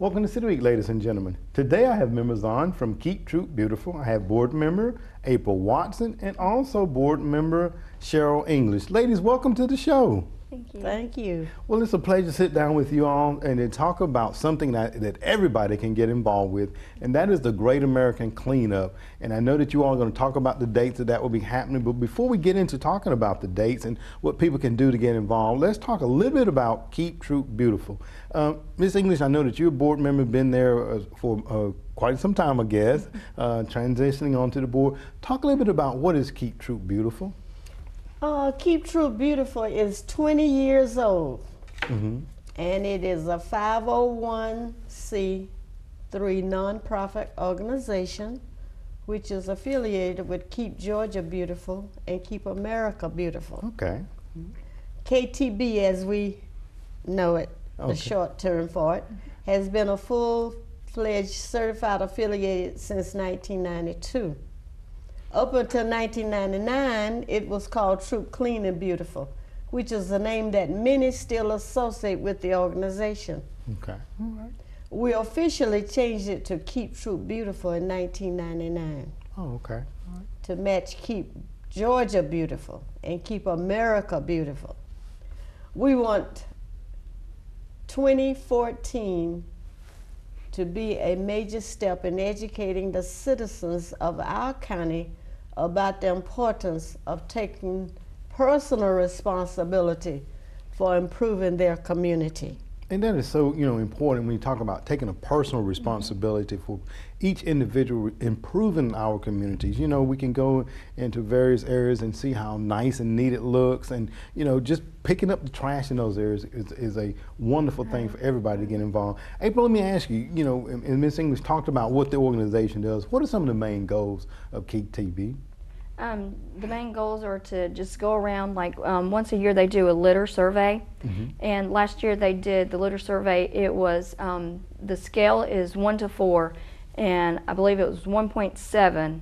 Welcome to City Week, ladies and gentlemen. Today I have members on from Keep Troop Beautiful. I have board member April Watson and also board member Cheryl English. Ladies, welcome to the show. Thank you. Thank you. Well, it's a pleasure to sit down with you all and to talk about something that everybody can get involved with, and that is the Great American Cleanup. And I know that you all are going to talk about the dates that will be happening, but before we get into talking about the dates and what people can do to get involved, let's talk a little bit about Keep Troop Beautiful. Ms. English, I know that you're a board member, been there for quite some time, I guess, transitioning onto the board. Talk a little bit about what is Keep Troop Beautiful. Keep Troop Beautiful is 20 years old, Mm-hmm. and it is a 501c3 nonprofit organization which is affiliated with Keep Georgia Beautiful and Keep America Beautiful. Okay. KTB, as we know it, Okay. the short term for it, has been a full-fledged certified affiliated since 1992. Up until 1999, it was called Troop Clean and Beautiful, which is a name that many still associate with the organization. Okay. All right. We officially changed it to Keep Troop Beautiful in 1999 Oh, okay. All right. to match Keep Georgia Beautiful and Keep America Beautiful. We want 2014 to be a major step in educating the citizens of our county about the importance of taking personal responsibility for improving their community. And that is so, important when you talk about taking a personal responsibility for each individual improving our communities. We can go into various areas and see how nice and neat it looks, and just picking up the trash in those areas is a wonderful thing for everybody to get involved. April, let me ask you, and Ms. English talked about what the organization does. What are some of the main goals of Keep TB? The main goals are to just go around, like once a year they do a litter survey. Mm-hmm. And last year they did the litter survey. It was, the scale is 1 to 4, and I believe it was 1.7.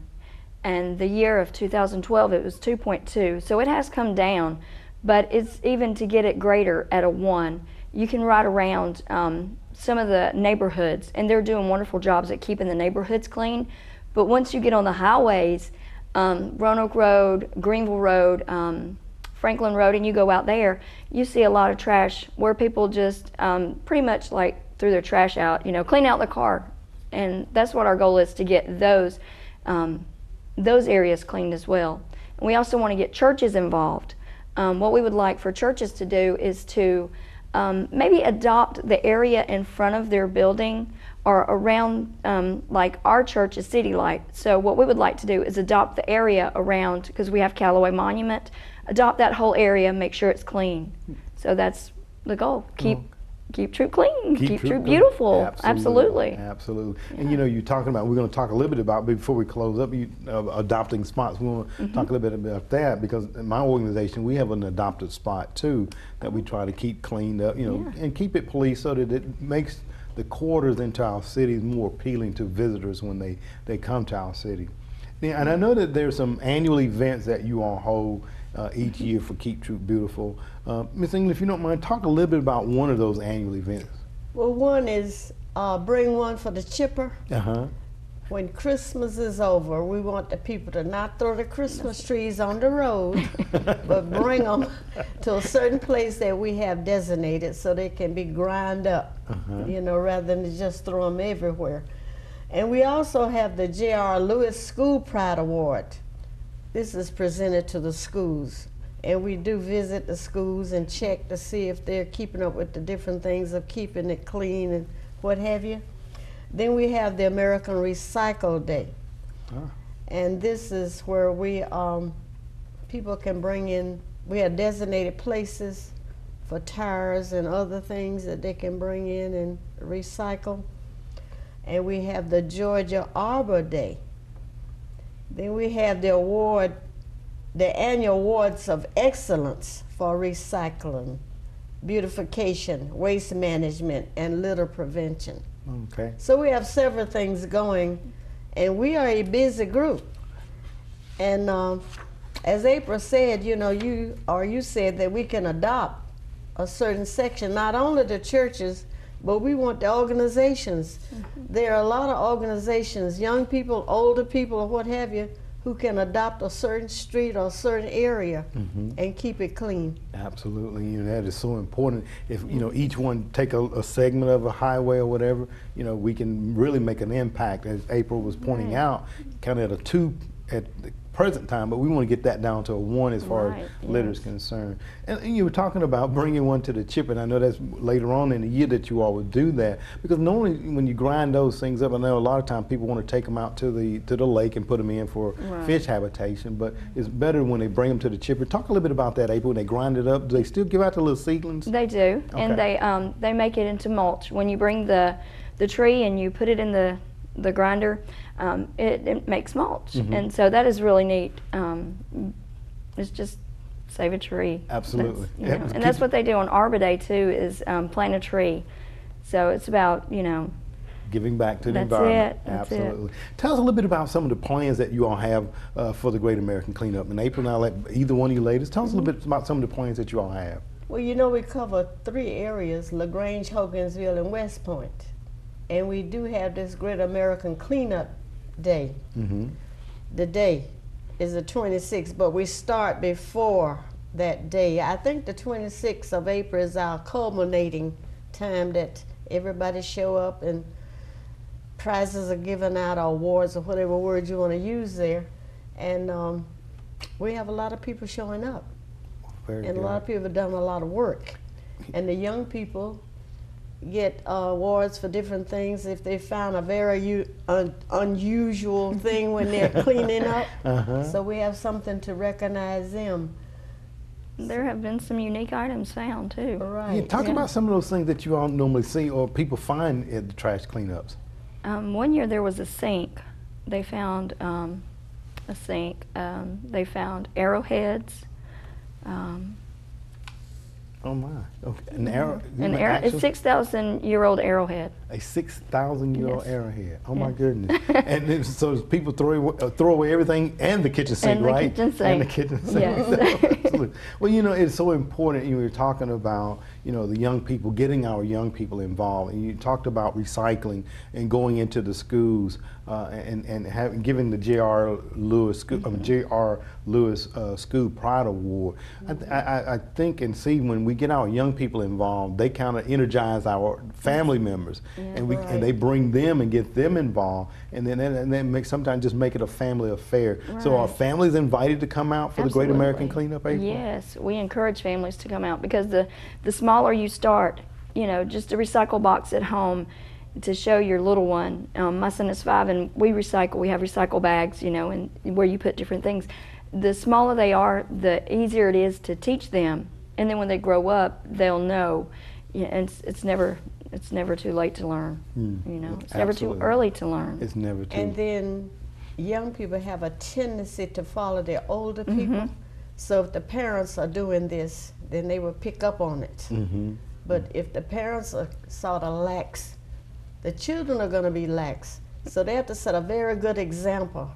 And the year of 2012 it was 2.2. So it has come down, but it's even to get it greater at a 1. You can ride around some of the neighborhoods, and they're doing wonderful jobs at keeping the neighborhoods clean. But once you get on the highways, Roanoke Road, Greenville Road, Franklin Road, and you go out there, you see a lot of trash where people just pretty much like threw their trash out, clean out the car. And that's what our goal is, to get those areas cleaned as well. And we also want to get churches involved. What we would like for churches to do is to maybe adopt the area in front of their building or around, like our church is City Light. So what we would like to do is adopt the area around, because we have Callaway Monument, adopt that whole area, make sure it's clean. So that's the goal. Keep Troop clean, keep Troop beautiful. Absolutely. Absolutely. Yeah. And you're talking about, we're going to talk a little bit about, before we close up, adopting spots. We want to talk a little bit about that, because in my organization, we have an adopted spot too that we try to keep cleaned up, and keep it policed so that it makes the quarters into our cities more appealing to visitors when they come to our city. Yeah, and I know that there's some annual events that you all hold each year for Keep Troop Beautiful. Ms. English, if you don't mind, talk a little bit about one of those annual events. Well, one is Bring One for the Chipper. Uh-huh. When Christmas is over, we want the people to not throw the Christmas trees on the road, but bring them to a certain place that we have designated so they can be ground up, rather than to just throw them everywhere. And we also have the J.R. Lewis School Pride Award. This is presented to the schools. And we do visit the schools and check to see if they're keeping up with the different things of keeping it clean and what have you. Then we have the American Recycle Day. And this is where we, people can bring in, we have designated places for tires and other things that they can bring in and recycle. And we have the Georgia Arbor Day. Then we have the annual awards of excellence for recycling, beautification, waste management, and litter prevention. Okay. So we have several things going, and we are a busy group. And as April said, you said that we can adopt a certain section, not only the churches, but we want the organizations. There are a lot of organizations, young people, older people, or what have you, who can adopt a certain street or a certain area and keep it clean. Absolutely, you know, that is so important. If you know each one take a segment of a highway or whatever, you know, we can really make an impact. As April was pointing out, kind of at a 2 at the present time, but we want to get that down to a 1 as far as litter is concerned. And you were talking about bringing one to the chip, and I know that's later on in the year that you all would do that, because normally when you grind those things up, I know a lot of times people want to take them out to the lake and put them in for fish habitation, but it's better when they bring them to the chipper. Talk a little bit about that, April. When they grind it up, do they still give out the little seedlings? They do, and they make it into mulch. When you bring the tree and you put it in the grinder, it makes mulch, and so that is really neat. It's just save a tree. Absolutely. And that's what they do on Arbor Day too, is plant a tree. So it's about, you know, giving back to the that's environment. That's Absolutely. Tell us a little bit about some of the plans that you all have for the Great American Cleanup. And April, now let either one of you ladies tell us a little bit about some of the plans that you all have. Well, you know, we cover 3 areas: LaGrange, Hogansville, and West Point. And we do have this Great American Cleanup Day. The day is the 26th, but we start before that day. I think the 26th of April is our culminating time that everybody show up and prizes are given out, or awards, or whatever word you want to use there. And we have a lot of people showing up. Very and good. A lot of people have done a lot of work. And the young people get awards for different things if they found a very unusual thing when they're cleaning up. So we have something to recognize them. There have been some unique items found too. Right. Yeah, talk about some of those things that you all normally see or people find at the trash cleanups. One year there was a sink. They found a sink. They found arrowheads. Oh my! Okay. An arrow. It's 6,000-year-old arrowhead. A 6,000-year-old Yes. arrowhead. Oh my goodness! And then, so people throw away everything and the kitchen sink, And the right? kitchen sink. And the kitchen sink. Yes. Absolutely. Well, you know, it's so important. You were talking about, you know, the young people, getting our young people involved, and you talked about recycling and going into the schools and giving the J.R. Lewis School Pride Award. I think and see when we get our young people involved, they kind of energize our family members, and they bring them and get them involved, and then sometimes just make it a family affair. So are families invited to come out for the Great American Cleanup, April? Yes, we encourage families to come out, because the smaller you start, you know, just a recycle box at home to show your little one. My son is 5 and we recycle. We have recycle bags, you know, and where you put different things. The smaller they are, the easier it is to teach them. And then when they grow up, they'll know. Yeah, and it's never too late to learn. You know, it's never too early to learn. It's never too. And then young people have a tendency to follow their older people. So if the parents are doing this, then they will pick up on it. But if the parents are sort of lax, the children are going to be lax. So they have to set a very good example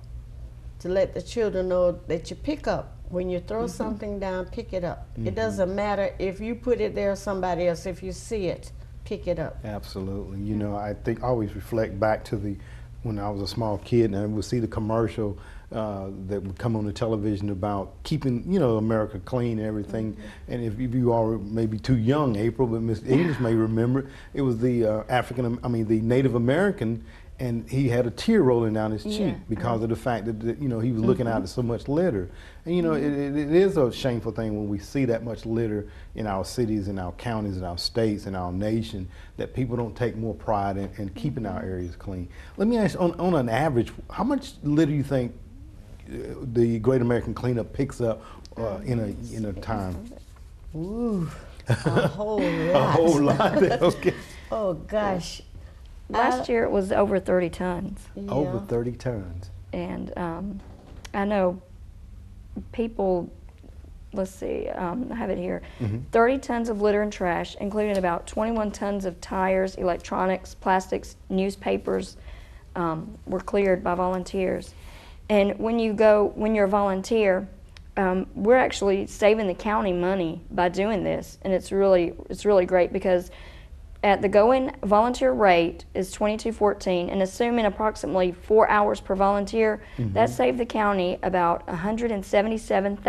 to let the children know that you pick up. When you throw something down, pick it up. It doesn't matter if you put it there or somebody else. If you see it, pick it up. Absolutely. You know, I always reflect back to when I was a small kid, and I would see the commercial that would come on the television about keeping, you know, America clean and everything. And if you are maybe too young, April, but Miss English may remember, it was the the Native American, and he had a tear rolling down his cheek because of the fact that, you know, he was looking out at so much litter. And, you know, it is a shameful thing when we see that much litter in our cities, in our counties, in our states, in our nation, that people don't take more pride in keeping our areas clean. Let me ask, on an average, how much litter do you think the Great American Cleanup picks up in a time? Ooh, a whole lot. A whole lot. Okay. Oh gosh. Last year it was over 30 tons. Yeah. Over 30 tons. And I know people, let's see, I have it here, 30 tons of litter and trash, including about 21 tons of tires, electronics, plastics, newspapers, were cleared by volunteers. And when you're a volunteer, we're actually saving the county money by doing this, and it's really great, because at the going volunteer rate is $22.14, and assuming approximately 4 hours per volunteer, that saved the county about $177,000.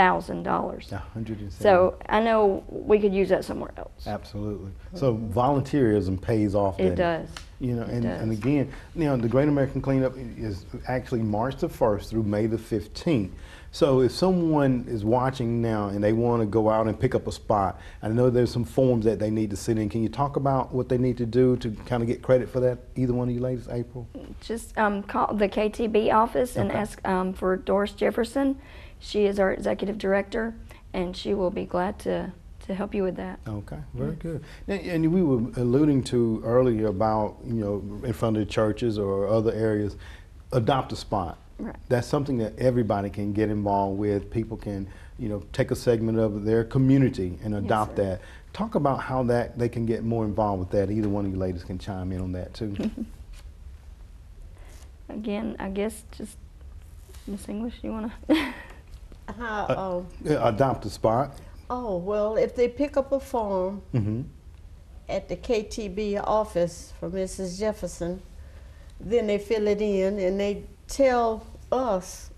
$170,000. So I know we could use that somewhere else. Absolutely. So volunteerism pays off. It does. You know, and again, you know, the Great American Cleanup is actually March the 1st through May the 15th. So if someone is watching now and they want to go out and pick up a spot, I know there's some forms that they need to sit in. Can you talk about what they need to do to kind of get credit for that? Either one of you ladies, April? Just call the KTB office and ask for Doris Jefferson. She is our executive director, and she will be glad to help you with that. Okay, very good. And we were alluding to earlier about, you know, in front of the churches or other areas, adopt a spot. Right. That's something that everybody can get involved with. People can, you know, take a segment of their community and adopt that. Talk about how that they can get more involved with that. Either one of you ladies can chime in on that too. Again, I guess just Miss English, you want to? Adopt a spot. Oh, well, if they pick up a form at the KTB office for Mrs. Jefferson, then they fill it in and they tell us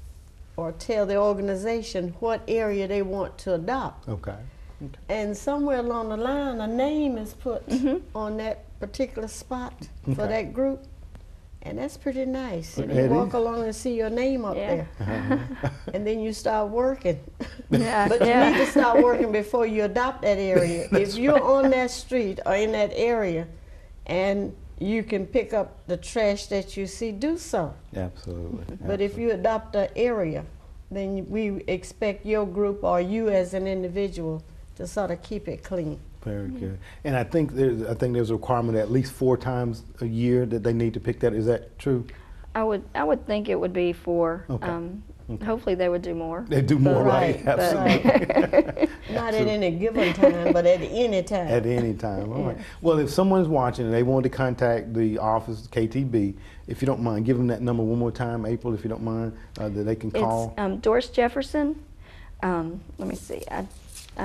or tell the organization what area they want to adopt. Okay. And somewhere along the line, a name is put on that particular spot for that group. And that's pretty nice. And you walk along and see your name up there. And then you start working. But you need to start working before you adopt that area. If you're on that street or in that area and you can pick up the trash that you see, do so. Absolutely. But if you adopt an area, then we expect your group or you as an individual to sort of keep it clean. Very good. And I think there's a requirement at least 4 times a year that they need to pick that. Is that true? I would think it would be 4. Hopefully they would do more. They do more, right? Absolutely. Not at any given time, but at any time. At any time. All right. Well, if someone's watching and they want to contact the office, KTB, if you don't mind, give them that number one more time, April, if you don't mind, that they can call. It's Doris Jefferson. Let me see. I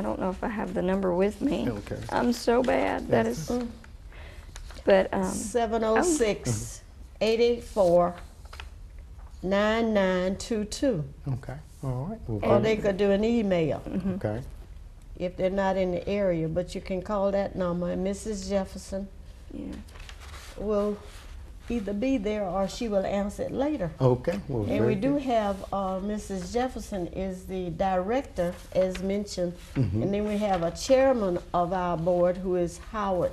don't know if I have the number with me. Okay. I'm so bad. That is. But 706-884-9922. Okay. All right. Well, or they could do an email. Okay. If they're not in the area, but you can call that number, and Mrs. Jefferson will either be there or she will answer it later. Okay. Well, and we do have Mrs. Jefferson is the director, as mentioned, and then we have a chairman of our board who is Howard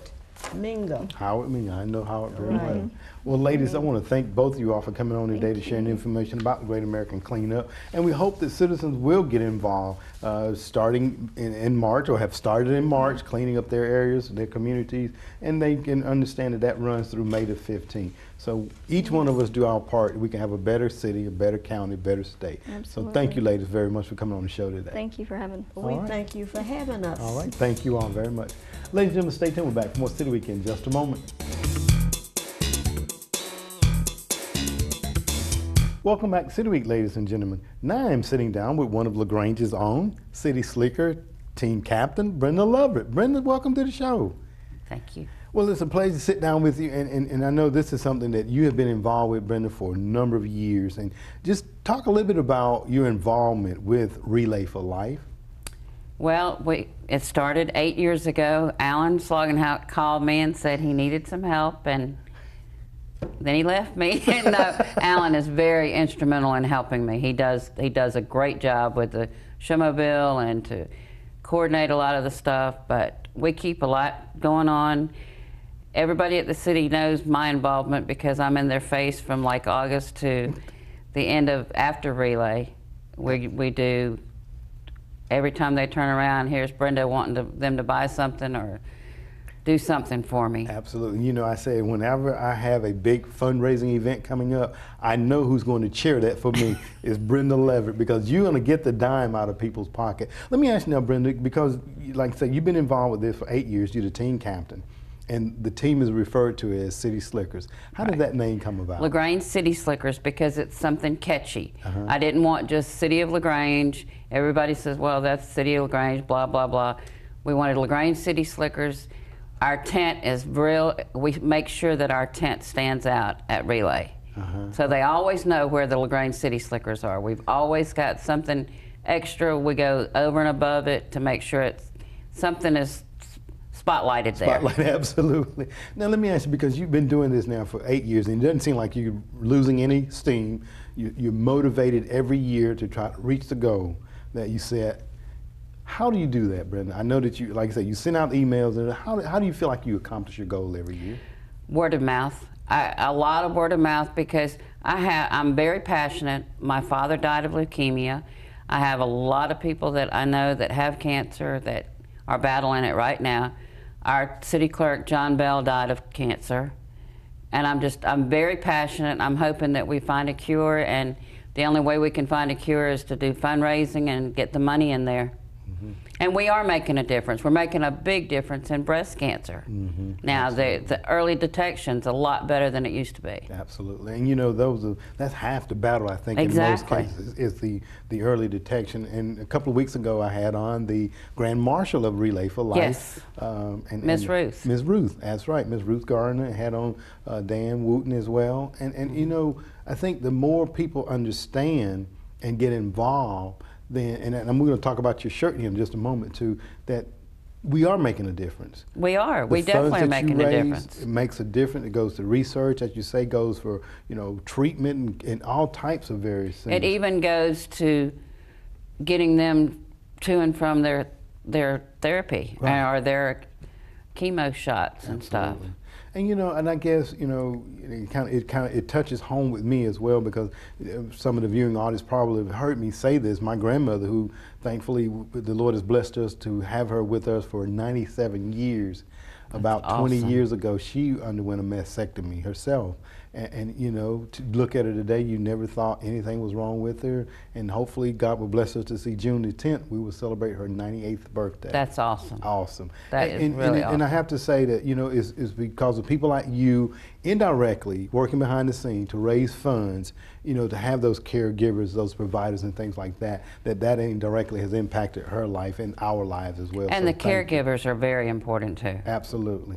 Mingo. Howard Mingo, I know Howard very well. Well, ladies, I want to thank both of you all for coming on today to share information about the Great American Cleanup. And we hope that citizens will get involved starting in March, or have started in March, cleaning up their areas, their communities, and they can understand that that runs through May the 15th. So each one of us do our part, we can have a better city, a better county, a better state. Absolutely. So thank you, ladies, very much for coming on the show today. Thank you for having us. We thank you for having us. All right, thank you all very much. Ladies and gentlemen, stay tuned. We're back for more City Week in just a moment. Welcome back to City Week, ladies and gentlemen. Now I'm sitting down with one of LaGrange's own city slicker team captain, Brenda Lovett. Brenda, welcome to the show. Thank you. Well, it's a pleasure to sit down with you, and I know this is something that you have been involved with, Brenda, for a number of years. And just talk a little bit about your involvement with Relay for Life. Well, it started 8 years ago. Alan Sloganhout called me and said he needed some help, and then he left me. And Alan is very instrumental in helping me. He does a great job with the showmobile and to coordinate a lot of the stuff, but we keep a lot going on. Everybody at the city knows my involvement because I'm in their face from like August to the end of after Relay. We do, every time they turn around, here's Brenda wanting them to buy something or do something for me. Absolutely. You know, I say whenever I have a big fundraising event coming up, I know who's going to chair that for me is Brenda Leverett, because you're going to get the dime out of people's pocket. Let me ask you now, Brenda, because like I said, you've been involved with this for 8 years. You're the team captain, and the team is referred to as City Slickers. How did that name come about? LaGrange City Slickers, because it's something catchy. I didn't want just City of LaGrange. Everybody says, well, that's City of LaGrange, blah, blah, blah. We wanted LaGrange City Slickers. our tent is real. We make sure that our tent stands out at relay. So they always know where the LaGrange City Slickers are. We've always got something extra. We go over and above it to make sure it's something is spotlighted there. Spotlight, absolutely. Now let me ask you, because you've been doing this now for 8 years, and it doesn't seem like you're losing any steam. You're motivated every year to try to reach the goal that you set. How do you do that, Brenda? I know that you, like I said, you send out emails, and how do you feel like you accomplish your goal every year? Word of mouth. A lot of word of mouth, because I'm very passionate. My father died of leukemia. I have a lot of people that I know that have cancer that are battling it right now. Our city clerk, John Bell, died of cancer. And I'm very passionate. I'm hoping that we find a cure, and the only way we can find a cure is to do fundraising and get the money in there. And we are making a difference. We're making a big difference in breast cancer. Now, the early detection's a lot better than it used to be. Absolutely. And you know, that's half the battle, I think, Exactly. in most cases, is the early detection. And a couple of weeks ago, I had on the Grand Marshal of Relay for Life. Yes. Miss Ruth. Miss Ruth, that's right. Miss Ruth Gardner had on Dan Wooten as well. And you know, I think the more people understand and get involved, then, and I'm going to talk about your shirt here in just a moment too, that we are making a difference. We are. We definitely are making a difference. It makes a difference. It goes to research, as you say, goes for, you know, treatment and all types of various things. It even goes to getting them to and from their therapy, Right. or their chemo shots and stuff. And you know, and I guess, you know, it touches home with me as well, because some of the viewing audience probably have heard me say this. My grandmother, who thankfully the Lord has blessed us to have her with us for 97 years, about 20 years ago, she underwent a mastectomy herself. And you know, to look at her today, you never thought anything was wrong with her. And hopefully God will bless us to see June the 10th. We will celebrate her 98th birthday. That's awesome. Awesome. That is really awesome. And I have to say that, you know, it's because of people like you, indirectly working behind the scene to raise funds, you know, to have those caregivers, those providers and things like that, that indirectly has impacted her life and our lives as well. And so the caregivers are very important too. Absolutely.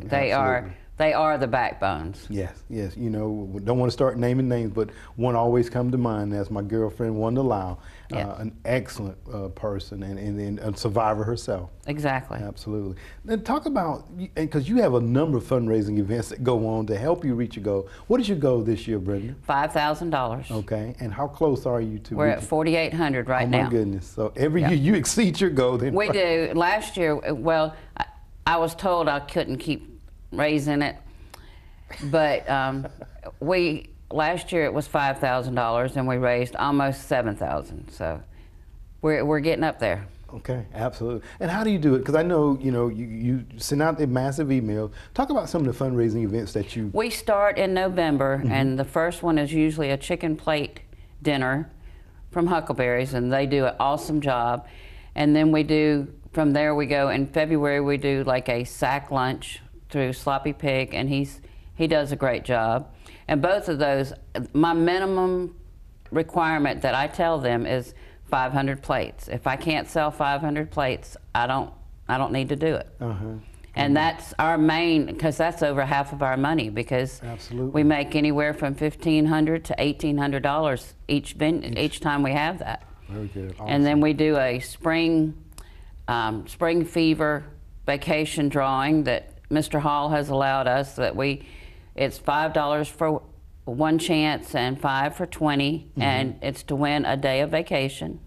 They are the backbones. Yes, yes. You know, don't want to start naming names, but one always comes to mind. That's my girlfriend, Wanda Lau, an excellent person and a survivor herself. Exactly. Absolutely. Then talk about, because you have a number of fundraising events that go on to help you reach your goal. What is your goal this year, Brenda? $5,000. Okay. And how close are you to? We're at 4,800 right now. Oh my goodness. So every year you exceed your goal. Then we do. Last year, well, I was told I couldn't keep raising it, but last year it was $5,000 and we raised almost $7,000. So we're getting up there. Okay, absolutely. And how do you do it? Because I know, you know, you send out the massive emails. Talk about some of the fundraising events that you... We start in November, and the first one is usually a chicken plate dinner from Huckleberry's, and they do an awesome job. And then from there we go, in February we do like a sack lunch through Sloppy Pig, and he does a great job. And both of those, my minimum requirement that I tell them is 500 plates. If I can't sell 500 plates, I don't need to do it. And that's our main, because that's over half of our money, because we make anywhere from $1,500 to $1,800 each time we have that. Very good. Awesome. And then we do a spring fever vacation drawing that Mr. Hall has allowed us, that it's $5 for one chance and $5 for 20, and it's to win a day of vacation.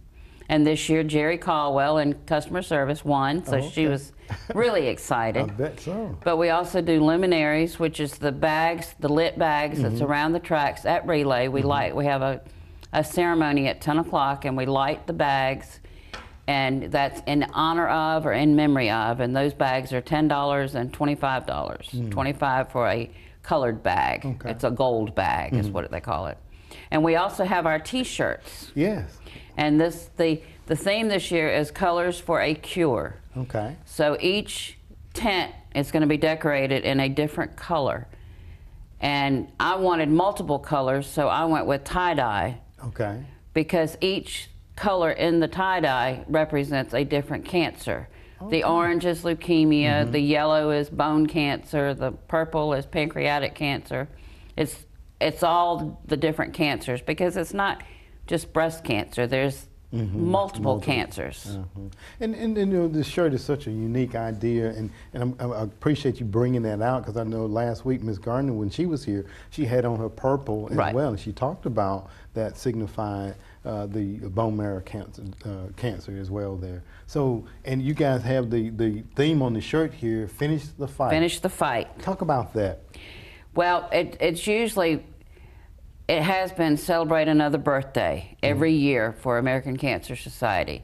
And this year Jerry Caldwell in customer service won, so she was really excited. I bet so. But we also do luminaries, which is the bags, the lit bags that's around the tracks at Relay. We have a ceremony at 10 o'clock, and we light the bags, and that's in honor of or in memory of, and those bags are $10 and $25. $25 for a colored bag. Okay. It's a gold bag is what they call it. And we also have our t-shirts. Yes. And the theme this year is Colors for a Cure. Okay. So each tent is going to be decorated in a different color. And I wanted multiple colors, so I went with tie-dye. Okay. Because each color in the tie-dye represents a different cancer. The orange is leukemia, the yellow is bone cancer, the purple is pancreatic cancer. It's all the different cancers, because it's not just breast cancer. There's multiple cancers. And you know, this shirt is such a unique idea, and I appreciate you bringing that out, because I know last week Ms. Gardner, when she was here, she had on her purple as well, and she talked about that signifying the bone marrow cancer as well there. So, and you guys have the theme on the shirt here, finish the fight. Finish the fight. Talk about that. Well, it's usually, it has been celebrate another birthday every year for American Cancer Society.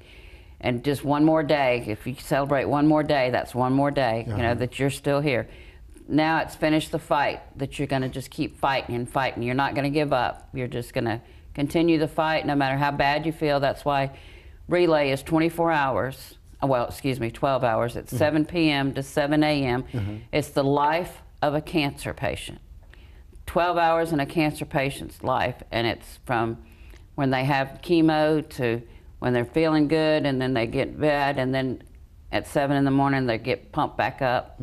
And just one more day, if you celebrate one more day, that's one more day, you know, that you're still here. Now it's finish the fight, that you're gonna just keep fighting and fighting. You're not gonna give up. You're just gonna continue the fight no matter how bad you feel. That's why relay is 24 hours. Well, excuse me, 12 hours. It's 7 p.m. to 7 a.m. It's the life of a cancer patient. 12 hours in a cancer patient's life, and it's from when they have chemo to when they're feeling good, and then they get bad, and then at 7 in the morning they get pumped back up.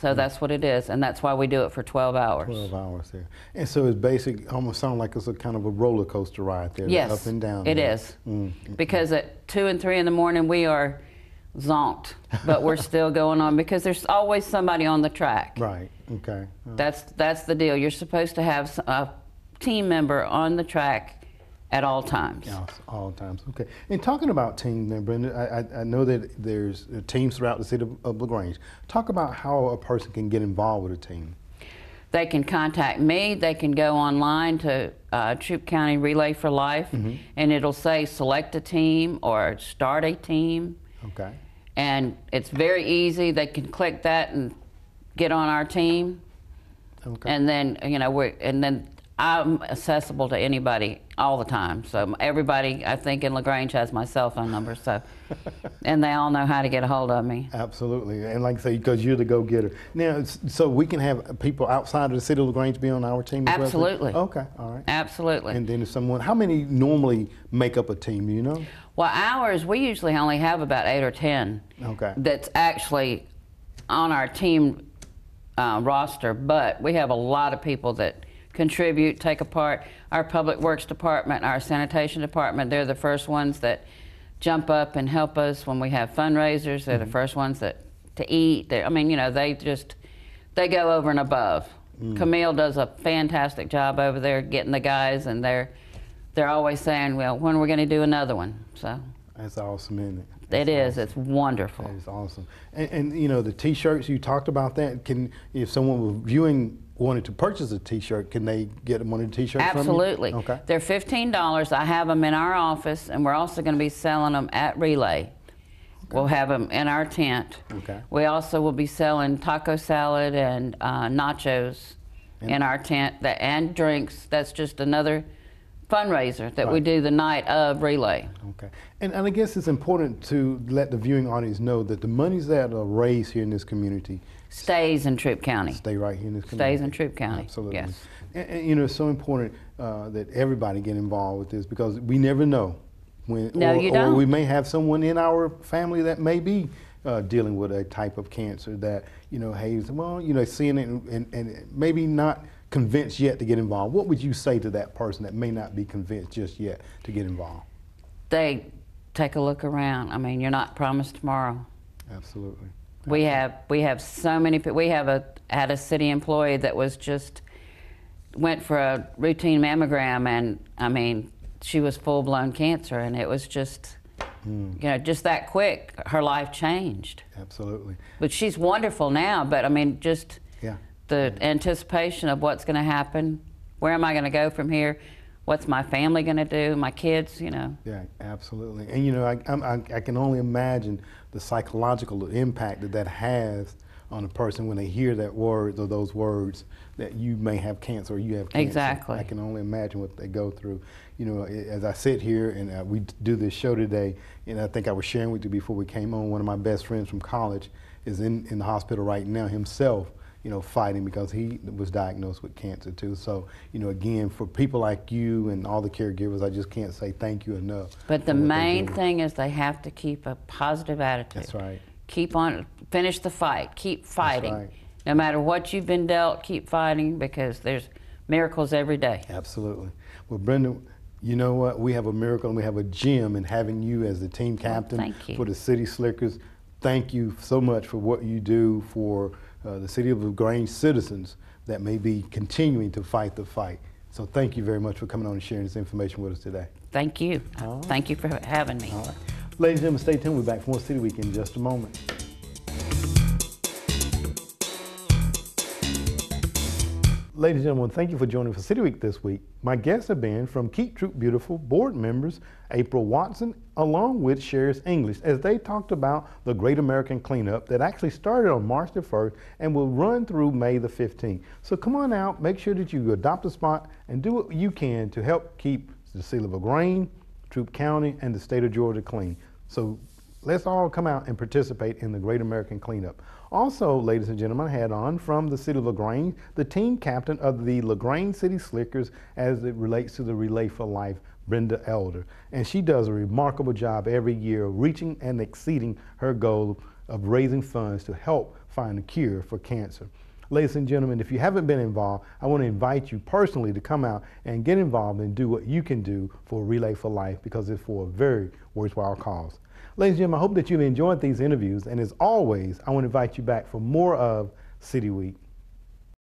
So that's what it is, and that's why we do it for 12 hours. 12 hours there. And so it's basic, almost sounds like it's a kind of a roller coaster ride there. Yes, up and down. it is. Because at 2 and 3 in the morning we are zonked, but we're still going on, because there's always somebody on the track. Right, okay. That's the deal. You're supposed to have a team member on the track at all times. Yeah, all times, okay. And talking about team member, I know that there's teams throughout the city of LaGrange. Talk about how a person can get involved with a team. They can contact me. They can go online to Troup County Relay for Life, and it'll say select a team or start a team. Okay. And it's very easy. They can click that and get on our team. Okay. And then, you know, I'm accessible to anybody all the time. So everybody, I think, in LaGrange has my cell phone number. So, and they all know how to get a hold of me. Absolutely, and like I say, because you're the go-getter. Now, so we can have people outside of the city of LaGrange be on our team as well? Absolutely. Okay, all right. Absolutely. And then if someone, how many normally make up a team, do you know? Well, ours, we usually only have about 8 or 10 that's actually on our team roster, but we have a lot of people that contribute, take a part. Our Public Works Department, our Sanitation Department, they're the first ones that jump up and help us when we have fundraisers. They're the first ones to eat. I mean, you know, they go over and above. Camille does a fantastic job over there getting the guys, and they're always saying, well, when are we going to do another one? So that's awesome, isn't it? It is. It's wonderful. That is awesome. And you know, the T-shirts, you talked about that. If someone was viewing wanted to purchase a T-shirt, can they get one of the T-shirts Absolutely. from you? Okay. They're $15. I have them in our office, and we're also going to be selling them at Relay. Okay. We'll have them in our tent. Okay. We also will be selling taco salad and nachos in our tent, and drinks. That's just another fundraiser that we do the night of Relay. Okay. And I guess it's important to let the viewing audience know that the monies that are raised here in this community stays in Troup County. Stay right here in this community. Stays in Troup County. Absolutely. Yes. And you know, it's so important that everybody get involved with this, because we never know when, or we may have someone in our family that may be dealing with a type of cancer that, you know, hey, well, you know, seeing it and maybe not convinced yet to get involved. What would you say to that person that may not be convinced just yet to get involved? They take a look around. I mean, you're not promised tomorrow. Absolutely. We have so many people. We had a city employee that went for a routine mammogram, and I mean, she was full-blown cancer, and it was just, you know, just that quick. Her life changed. Absolutely. But she's wonderful now. But I mean, just the anticipation of what's going to happen. Where am I going to go from here? What's my family going to do? My kids, you know. Yeah, absolutely. And you know, I can only imagine the psychological impact that has on a person when they hear that word or those words that you may have cancer or you have cancer. Exactly. I can only imagine what they go through. You know, as I sit here and we do this show today, and I think I was sharing with you before we came on, one of my best friends from college is in the hospital right now himself. fighting because he was diagnosed with cancer too. So, again, for people like you and all the caregivers, I just can't say thank you enough. But the main thing is they have to keep a positive attitude. That's right. Keep on, finish the fight, keep fighting. That's right. No matter what you've been dealt, keep fighting, because there's miracles every day. Absolutely. Well, Brenda, you know what? We have a miracle and we have a gem in having you as the team captain thank you. for the City Slickers. Thank you so much for what you do for the City of LaGrange citizens that may be continuing to fight the fight. So thank you very much for coming on and sharing this information with us today. Thank you. All right. Thank you for having me. All right. Ladies and gentlemen, stay tuned. We'll be back for more City Week in just a moment. Ladies and gentlemen, thank you for joining for City Week this week. My guests have been from Keep Troop Beautiful board members April Watson along with Sherris English as they talked about the Great American Cleanup that actually started on March the 1st and will run through May the 15th. So come on out, make sure that you adopt a spot and do what you can to help keep the City of LaGrange, Troup County, and the state of Georgia clean. So let's all come out and participate in the Great American Cleanup. Also, ladies and gentlemen, I had on from the City of LaGrange, the team captain of the LaGrange City Slickers as it relates to the Relay for Life, Brenda Elder. And she does a remarkable job every year reaching and exceeding her goal of raising funds to help find a cure for cancer. Ladies and gentlemen, if you haven't been involved, I want to invite you personally to come out and get involved and do what you can do for Relay for Life because it's for a very worthwhile cause. Ladies and gentlemen, I hope that you've enjoyed these interviews, and as always, I want to invite you back for more of City Week.